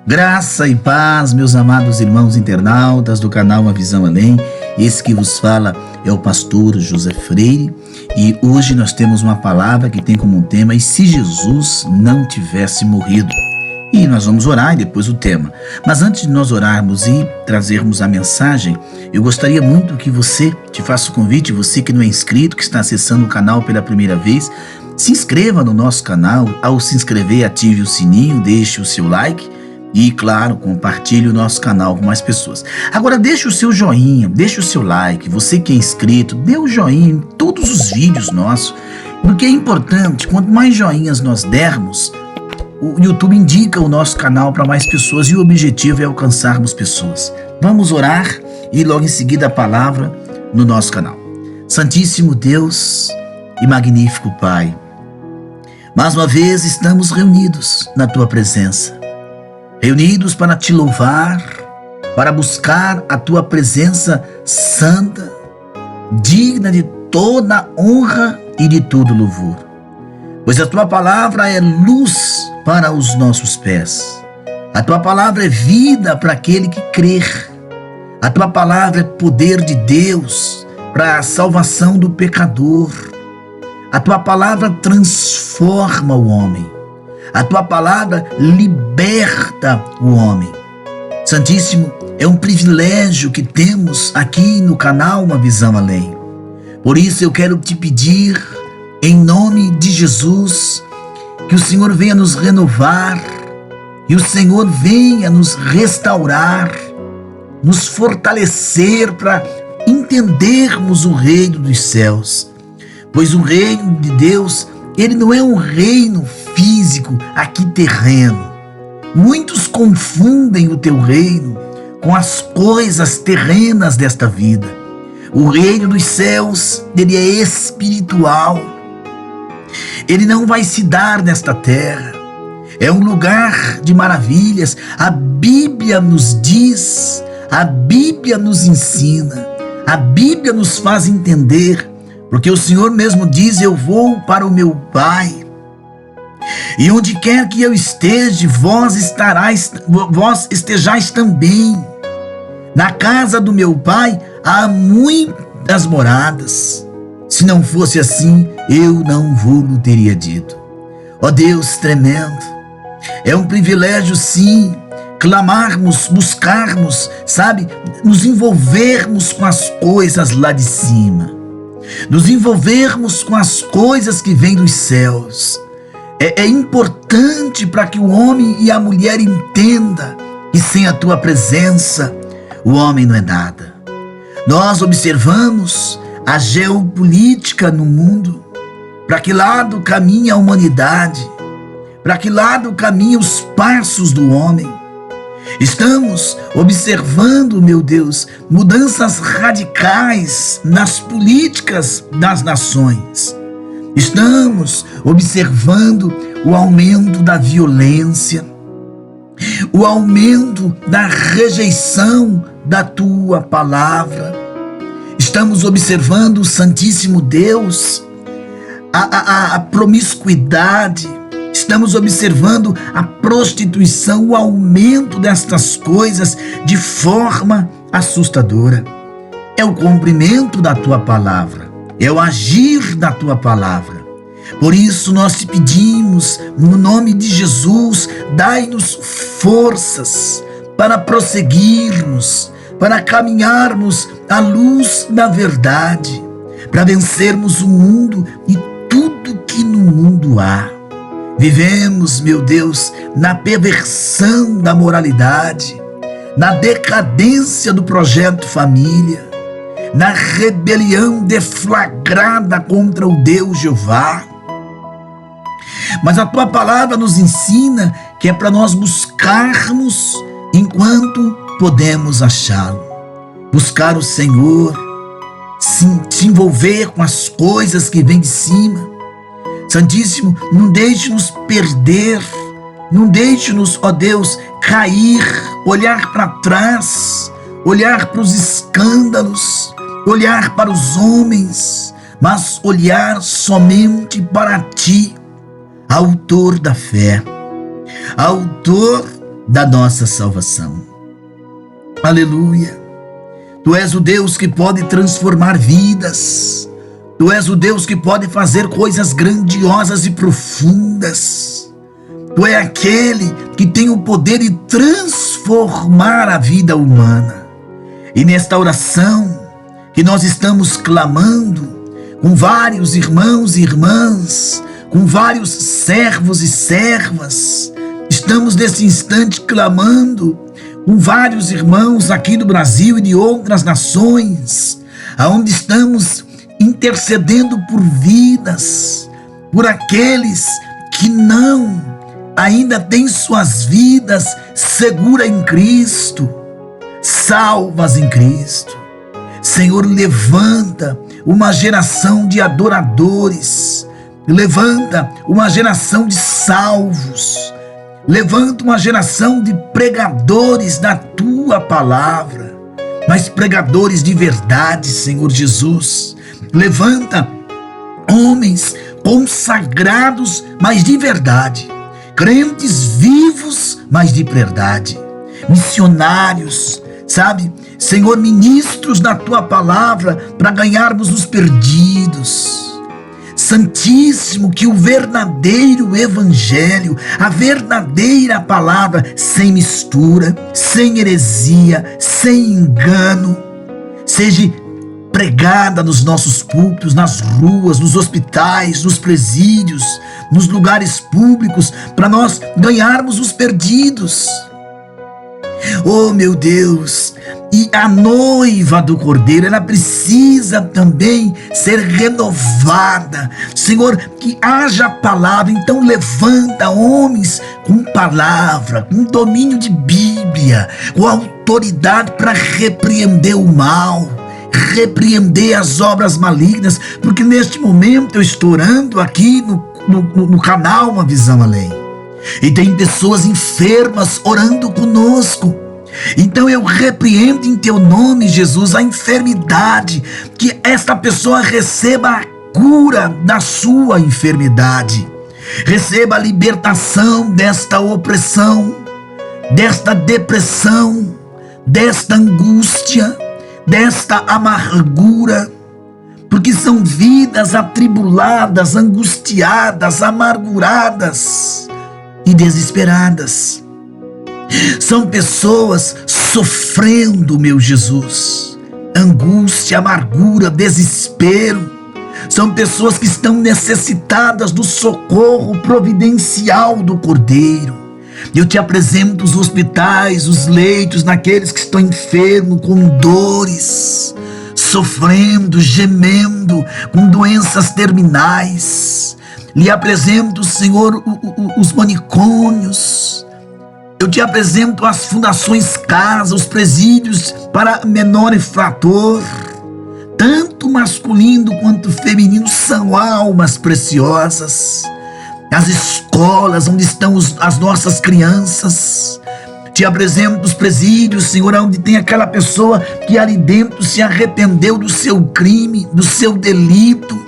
Graça e paz, meus amados irmãos internautas do canal Uma Visão Além. Esse que vos fala é o pastor José Freire e hoje nós temos uma palavra que tem como tema: e se Jesus não tivesse morrido? E nós vamos orar e depois o tema. Mas antes de nós orarmos e trazermos a mensagem, eu gostaria muito que você, te faça o convite, você que não é inscrito, que está acessando o canal pela primeira vez, se inscreva no nosso canal. Ao se inscrever, ative o sininho, deixe o seu like. E, claro, compartilhe o nosso canal com mais pessoas. Agora, deixe o seu joinha, deixe o seu like. Você que é inscrito, dê o joinha em todos os vídeos nossos. Porque é importante, quanto mais joinhas nós dermos, o YouTube indica o nosso canal para mais pessoas. E o objetivo é alcançarmos pessoas. Vamos orar e logo em seguida a palavra no nosso canal. Santíssimo Deus e magnífico Pai, mais uma vez estamos reunidos na Tua presença. Reunidos para te louvar, para buscar a tua presença santa, digna de toda honra e de todo louvor. Pois a tua palavra é luz para os nossos pés. A tua palavra é vida para aquele que crer. A tua palavra é poder de Deus para a salvação do pecador. A tua palavra transforma o homem. A tua palavra liberta o homem. Santíssimo, é um privilégio que temos aqui no canal Uma Visão Além. Por isso eu quero te pedir, em nome de Jesus, que o Senhor venha nos renovar, e o Senhor venha nos restaurar, nos fortalecer para entendermos o reino dos céus. Pois o reino de Deus, ele não é um reino físico aqui terreno. Muitos confundem o teu reino com as coisas terrenas desta vida. O reino dos céus, ele é espiritual. Ele não vai se dar nesta terra. É um lugar de maravilhas. A Bíblia nos diz, a Bíblia nos ensina, a Bíblia nos faz entender, porque o Senhor mesmo diz: eu vou para o meu Pai, e onde quer que eu esteja, vós estejais também. Na casa do meu Pai há muitas moradas. Se não fosse assim, eu não vou-lo teria dito. Ó Deus tremendo, é um privilégio sim, clamarmos, buscarmos, nos envolvermos com as coisas lá de cima. Nos envolvermos com as coisas que vêm dos céus. É importante para que o homem e a mulher entenda que sem a tua presença o homem não é nada. Nós observamos a geopolítica no mundo. Para que lado caminha a humanidade? Para que lado caminham os passos do homem? Estamos observando, meu Deus, mudanças radicais nas políticas das nações. Estamos observando o aumento da violência, o aumento da rejeição da tua palavra. Estamos observando, Santíssimo Deus, a promiscuidade. Estamos observando a prostituição, o aumento destas coisas de forma assustadora. É o cumprimento da tua palavra, é o agir da tua palavra. Por isso nós te pedimos, no nome de Jesus, dai-nos forças para prosseguirmos, para caminharmos à luz da verdade, para vencermos o mundo e tudo que no mundo há. Vivemos, meu Deus, na perversão da moralidade, na decadência do projeto família, na rebelião deflagrada contra o Deus Jeová. Mas a tua palavra nos ensina que é para nós buscarmos enquanto podemos achá-lo. Buscar o Senhor, se envolver com as coisas que vêm de cima. Santíssimo, não deixe-nos perder, não deixe-nos, ó Deus, cair, olhar para trás, olhar para os escândalos, olhar para os homens, mas olhar somente para Ti, Autor da fé, Autor da nossa salvação. Aleluia! Tu és o Deus que pode transformar vidas. Tu és o Deus que pode fazer coisas grandiosas e profundas. Tu é aquele que tem o poder de transformar a vida humana. E nesta oração que nós estamos clamando, com vários irmãos e irmãs, com vários servos e servas, estamos nesse instante clamando com vários irmãos aqui do Brasil e de outras nações, aonde estamos intercedendo por vidas, por aqueles que não ainda têm suas vidas seguras em Cristo, salvas em Cristo. Senhor, levanta uma geração de adoradores, levanta uma geração de salvos, levanta uma geração de pregadores da tua palavra, mas pregadores de verdade, Senhor Jesus. Levanta homens consagrados, mas de verdade, crentes vivos, mas de verdade, missionários, sabe, Senhor, ministros da tua palavra para ganharmos os perdidos. Santíssimo, que o verdadeiro evangelho, a verdadeira palavra, sem mistura, sem heresia, sem engano, seja pregada nos nossos púlpitos, nas ruas, nos hospitais, nos presídios, nos lugares públicos, para nós ganharmos os perdidos. Oh, meu Deus! E a noiva do Cordeiro, ela precisa também ser renovada. Senhor, que haja palavra. Então levanta homens com palavra, com domínio de Bíblia, com autoridade para repreender o mal, repreender as obras malignas, porque neste momento eu estou orando aqui no canal Uma Visão Além, e tem pessoas enfermas orando conosco. Então eu repreendo em teu nome, Jesus, a enfermidade, que esta pessoa receba a cura da sua enfermidade, receba a libertação desta opressão, desta depressão, desta angústia, desta amargura, porque são vidas atribuladas, angustiadas, amarguradas e desesperadas. São pessoas sofrendo, meu Jesus, angústia, amargura, desespero. São pessoas que estão necessitadas do socorro providencial do Cordeiro. Eu te apresento os hospitais, os leitos, naqueles que estão enfermos, com dores, sofrendo, gemendo, com doenças terminais. Lhe apresento, Senhor, os manicômios. Eu te apresento as fundações casa, os presídios para menor infrator. Tanto masculino quanto feminino são almas preciosas. As escolas onde estão as nossas crianças. Te apresento os presídios, Senhor, onde tem aquela pessoa que ali dentro se arrependeu do seu crime, do seu delito,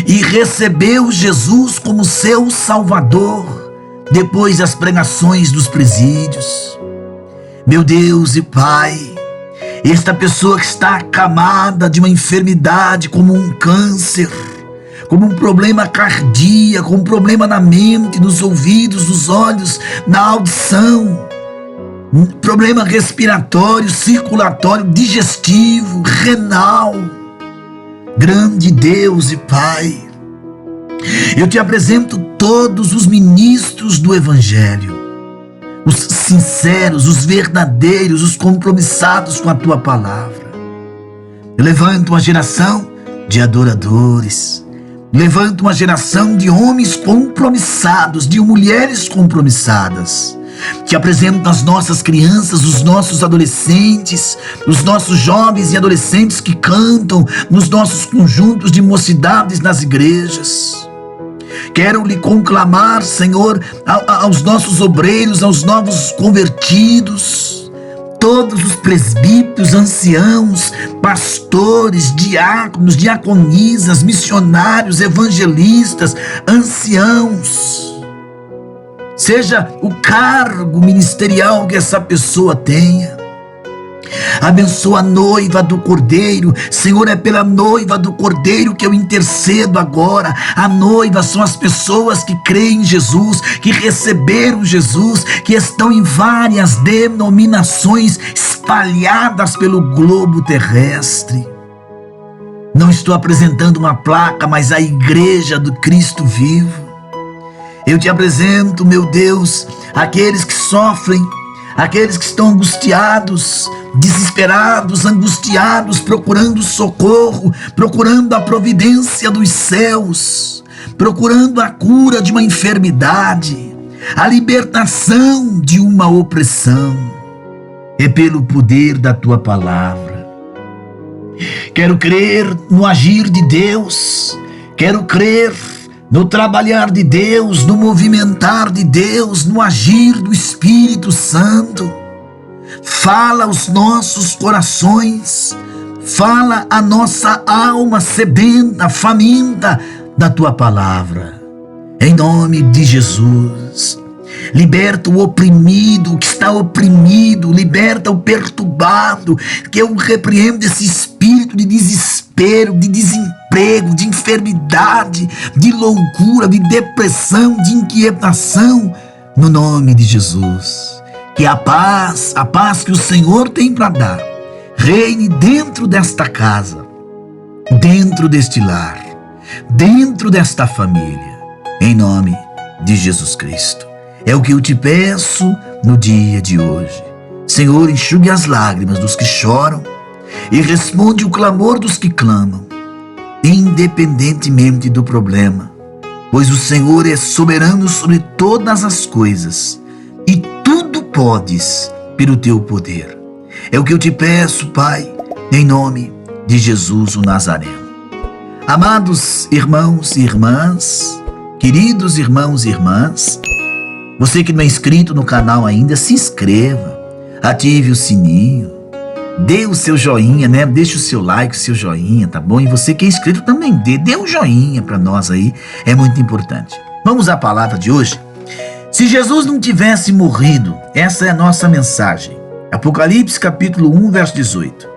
e recebeu Jesus como seu Salvador depois das pregações dos presídios. Meu Deus e Pai, esta pessoa que está acamada de uma enfermidade como um câncer, como um problema cardíaco, um problema na mente, nos ouvidos, nos olhos, na audição, um problema respiratório, circulatório, digestivo, renal. Grande Deus e Pai, eu te apresento todos os ministros do Evangelho, os sinceros, os verdadeiros, os compromissados com a tua palavra. Eu levanto uma geração de adoradores, levanto uma geração de homens compromissados, de mulheres compromissadas. Te apresento as nossas crianças, os nossos adolescentes, os nossos jovens e adolescentes que cantam nos nossos conjuntos de mocidades nas igrejas. Quero lhe conclamar, Senhor, aos nossos obreiros, aos novos convertidos, todos os presbíteros, anciãos, pastores, diáconos, diaconisas, missionários, evangelistas, anciãos. seja o cargo ministerial que essa pessoa tenha. Abençoa a noiva do Cordeiro. Senhor, é pela noiva do Cordeiro que eu intercedo agora. A noiva são as pessoas que creem em Jesus, que receberam Jesus, que estão em várias denominações espalhadas pelo globo terrestre. Não estou apresentando uma placa, mas a igreja do Cristo vivo. Eu te apresento, meu Deus, aqueles que sofrem, aqueles que estão angustiados, desesperados, angustiados, procurando socorro, procurando a providência dos céus, procurando a cura de uma enfermidade, a libertação de uma opressão. É pelo poder da tua palavra. Quero crer no agir de Deus, quero crer no trabalhar de Deus, no movimentar de Deus, no agir do Espírito Santo. Fala aos nossos corações, fala a nossa alma sedenta, faminta da tua palavra. Em nome de Jesus, liberta o oprimido, o que está oprimido, liberta o perturbado, que eu repreendo esse espírito de desespero, de desemprego, de enfermidade, de loucura, de depressão, de inquietação, no nome de Jesus. Que a paz que o Senhor tem para dar, reine dentro desta casa, dentro deste lar, dentro desta família, em nome de Jesus Cristo. É o que eu te peço no dia de hoje. Senhor, enxugue as lágrimas dos que choram e responde o clamor dos que clamam, independentemente do problema, pois o Senhor é soberano sobre todas as coisas e tudo podes pelo teu poder. É o que eu te peço, Pai, em nome de Jesus o Nazareno. Amados irmãos e irmãs, queridos irmãos e irmãs, você que não é inscrito no canal ainda, se inscreva, ative o sininho, dê o seu joinha, né? Deixe o seu like, o seu joinha, tá bom? E você que é inscrito também dê um joinha para nós aí, é muito importante. Vamos à palavra de hoje. Se Jesus não tivesse morrido, essa é a nossa mensagem. Apocalipse capítulo 1, verso 18.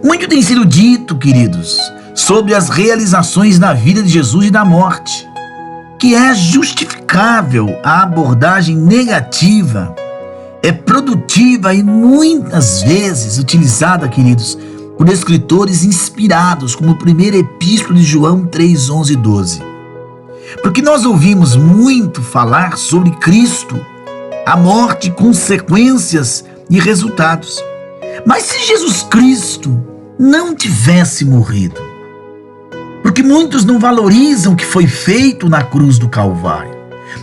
Muito tem sido dito, queridos, sobre as realizações na vida de Jesus e da morte, que é justificável a abordagem negativa, é produtiva e muitas vezes utilizada, queridos, por escritores inspirados, como o primeiro epístola de João 3, 11 e 12. Porque nós ouvimos muito falar sobre Cristo, a morte, consequências e resultados. Mas se Jesus Cristo não tivesse morrido, porque muitos não valorizam o que foi feito na cruz do Calvário,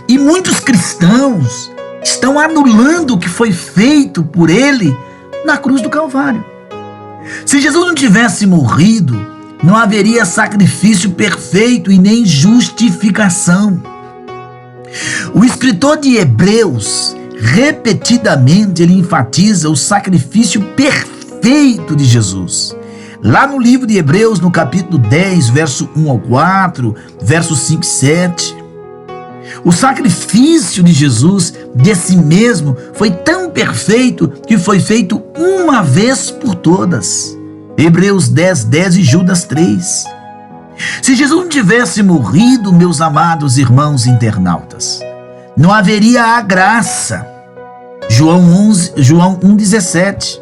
e muitos cristãos estão anulando o que foi feito por ele na cruz do Calvário. Se Jesus não tivesse morrido, não haveria sacrifício perfeito e nem justificação. O escritor de Hebreus, repetidamente, ele enfatiza o sacrifício perfeito de Jesus. Lá no livro de Hebreus, no capítulo 10, verso 1 ao 4, verso 5 e 7. O sacrifício de Jesus, de si mesmo, foi tão perfeito que foi feito uma vez por todas. Hebreus 10, 10 e Judas 3. Se Jesus não tivesse morrido, meus amados irmãos internautas, não haveria a graça. João 1, 17.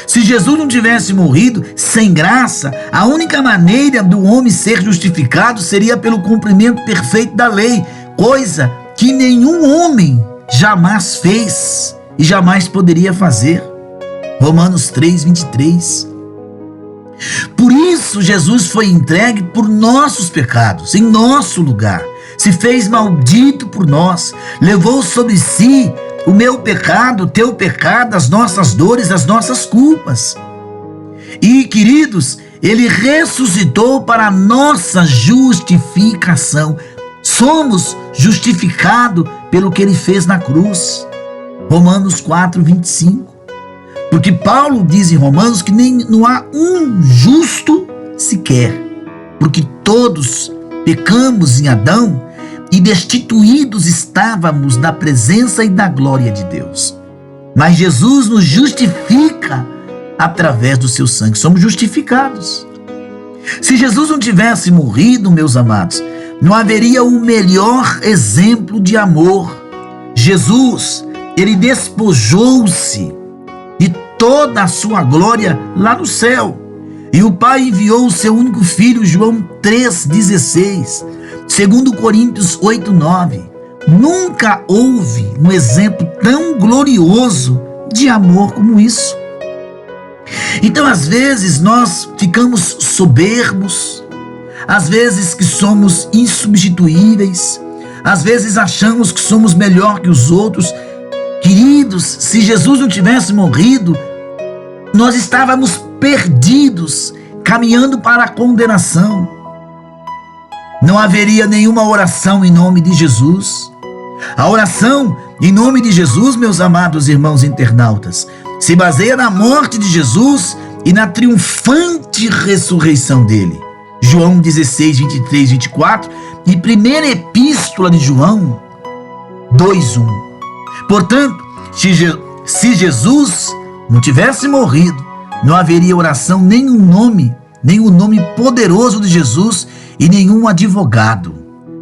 Se Jesus não tivesse morrido, sem graça, a única maneira do homem ser justificado seria pelo cumprimento perfeito da lei, coisa que nenhum homem jamais fez e jamais poderia fazer. Romanos 3, 23. Por isso Jesus foi entregue por nossos pecados, em nosso lugar, se fez maldito por nós, levou sobre si o meu pecado, o teu pecado, as nossas dores, as nossas culpas. E, queridos, ele ressuscitou para a nossa justificação. Somos justificados pelo que ele fez na cruz. Romanos 4, 25. Porque Paulo diz em Romanos que não há um justo sequer, porque todos pecamos em Adão e destituídos estávamos da presença e da glória de Deus. Mas Jesus nos justifica através do seu sangue. Somos justificados. Se Jesus não tivesse morrido, meus amados, não haveria o melhor exemplo de amor. Jesus, ele despojou-se de toda a sua glória lá no céu. E o Pai enviou o seu único filho, João 3,16. Segundo Coríntios 8,9. Nunca houve um exemplo tão glorioso de amor como isso. Então, às vezes, nós ficamos soberbos, às vezes que somos insubstituíveis, às vezes achamos que somos melhor que os outros. Queridos, se Jesus não tivesse morrido, nós estávamos perdidos, caminhando para a condenação. Não haveria nenhuma oração em nome de Jesus. A oração em nome de Jesus, meus amados irmãos internautas, se baseia na morte de Jesus e na triunfante ressurreição dele. João 16, 23, 24 e primeira epístola de João 2:1. Portanto, se Jesus não tivesse morrido, não haveria oração, nem o nome poderoso de Jesus e nenhum advogado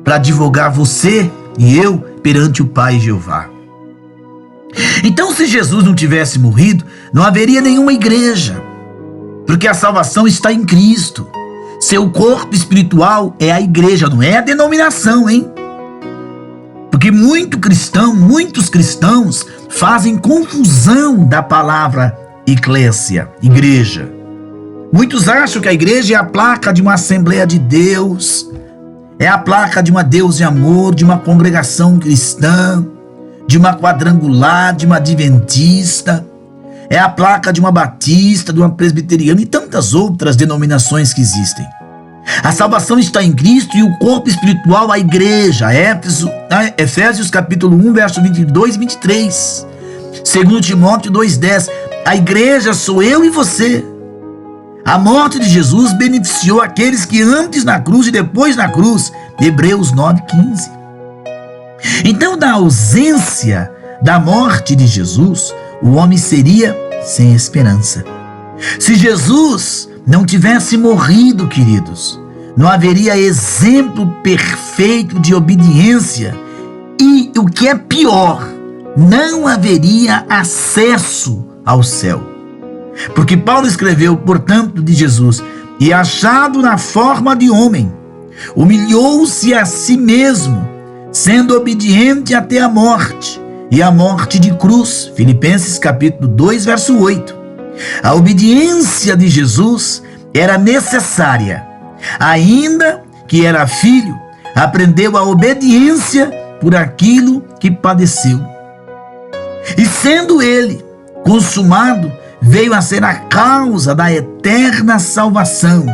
para advogar você e eu perante o Pai Jeová. Então, se Jesus não tivesse morrido, não haveria nenhuma igreja, porque a salvação está em Cristo. Seu corpo espiritual é a igreja, não é a denominação, hein? Porque muitos cristãos fazem confusão da palavra eclésia, igreja. Muitos acham que a igreja é a placa de uma Assembleia de Deus, é a placa de uma Deus de amor, de uma congregação cristã, de uma quadrangular, de uma adventista, é a placa de uma batista, de uma presbiteriana e tantas outras denominações que existem. A salvação está em Cristo e o corpo espiritual, a igreja. Efésios capítulo 1, verso 22 e 23. Segundo Timóteo 2,10. A igreja sou eu e você. A morte de Jesus beneficiou aqueles que antes na cruz e depois na cruz. Hebreus 9,15. Então, na ausência da morte de Jesus, o homem seria sem esperança. Se Jesus não tivesse morrido, queridos, não haveria exemplo perfeito de obediência e, o que é pior, não haveria acesso ao céu. Porque Paulo escreveu, portanto, de Jesus, e achado na forma de homem, humilhou-se a si mesmo, sendo obediente até a morte, e a morte de cruz. Filipenses capítulo 2, verso 8. A obediência de Jesus era necessária. Ainda que era filho, aprendeu a obediência por aquilo que padeceu. E sendo ele consumado, veio a ser a causa da eterna salvação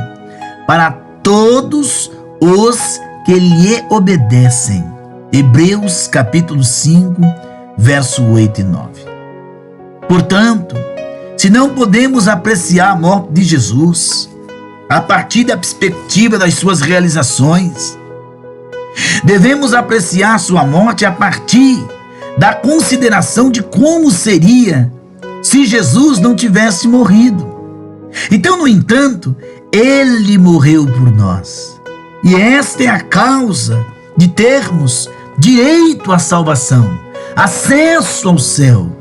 para todos os que lhe obedecem. Hebreus capítulo 5, verso 8 e 9. Portanto, se não podemos apreciar a morte de Jesus a partir da perspectiva das suas realizações, devemos apreciar sua morte a partir da consideração de como seria se Jesus não tivesse morrido. Então, no entanto, ele morreu por nós. E esta é a causa de termos direito à salvação, acesso ao céu.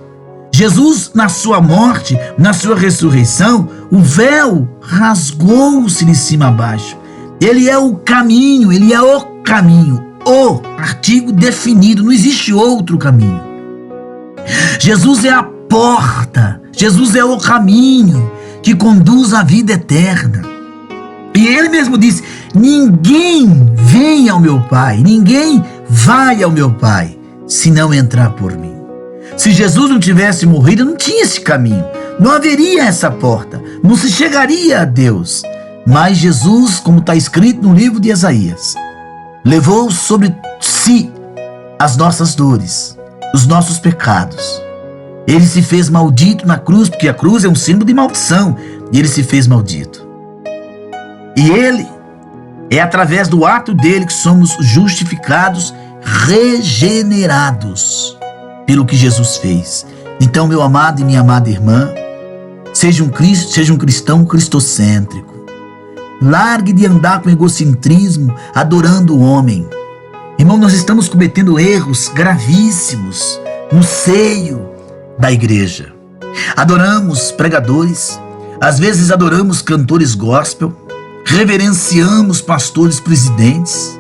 Jesus, na sua morte, na sua ressurreição, o véu rasgou-se de cima a baixo. Ele é o caminho, ele é o caminho, o artigo definido, não existe outro caminho. Jesus é a porta, Jesus é o caminho que conduz à vida eterna. E ele mesmo disse: ninguém vem ao meu Pai, ninguém vai ao meu Pai, se não entrar por mim. Se Jesus não tivesse morrido, não tinha esse caminho, não haveria essa porta, não se chegaria a Deus. Mas Jesus, como está escrito no livro de Isaías, levou sobre si as nossas dores, os nossos pecados. Ele se fez maldito na cruz, porque a cruz é um símbolo de maldição, e ele se fez maldito. E ele, é através do ato dele que somos justificados regenerados pelo que Jesus fez. Então, meu amado e minha amada irmã, seja um cristão cristocêntrico. Largue de andar com egocentrismo, adorando o homem. Irmão, nós estamos cometendo erros gravíssimos no seio da igreja. Adoramos pregadores, às vezes adoramos cantores gospel, reverenciamos pastores presidentes,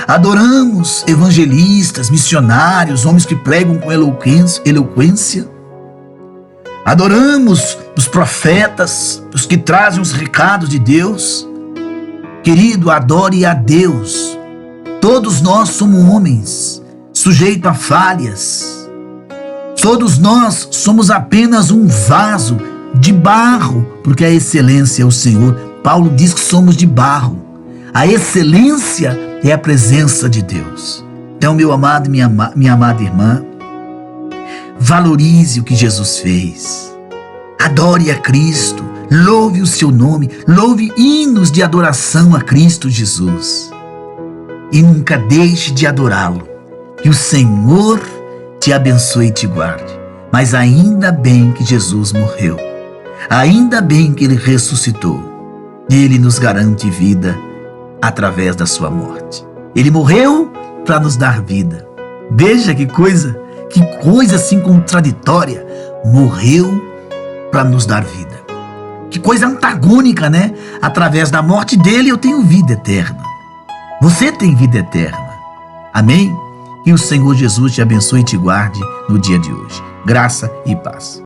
adoramos evangelistas, missionários, homens que pregam com eloquência. Adoramos os profetas, os que trazem os recados de Deus. Querido, adore a Deus. Todos nós somos homens, sujeitos a falhas. Todos nós somos apenas um vaso de barro, porque a excelência é o Senhor. Paulo diz que somos de barro. A excelência é a presença de Deus. Então, meu amado e minha amada irmã, valorize o que Jesus fez. Adore a Cristo. Louve o seu nome. Louve hinos de adoração a Cristo Jesus. E nunca deixe de adorá-lo. Que o Senhor te abençoe e te guarde. Mas ainda bem que Jesus morreu. Ainda bem que Ele ressuscitou. E Ele nos garante vida através da sua morte. Ele morreu para nos dar vida. Veja que coisa assim contraditória. Morreu para nos dar vida. Que coisa antagônica, né? Através da morte dele eu tenho vida eterna. Você tem vida eterna. Amém? Que o Senhor Jesus te abençoe e te guarde no dia de hoje. Graça e paz.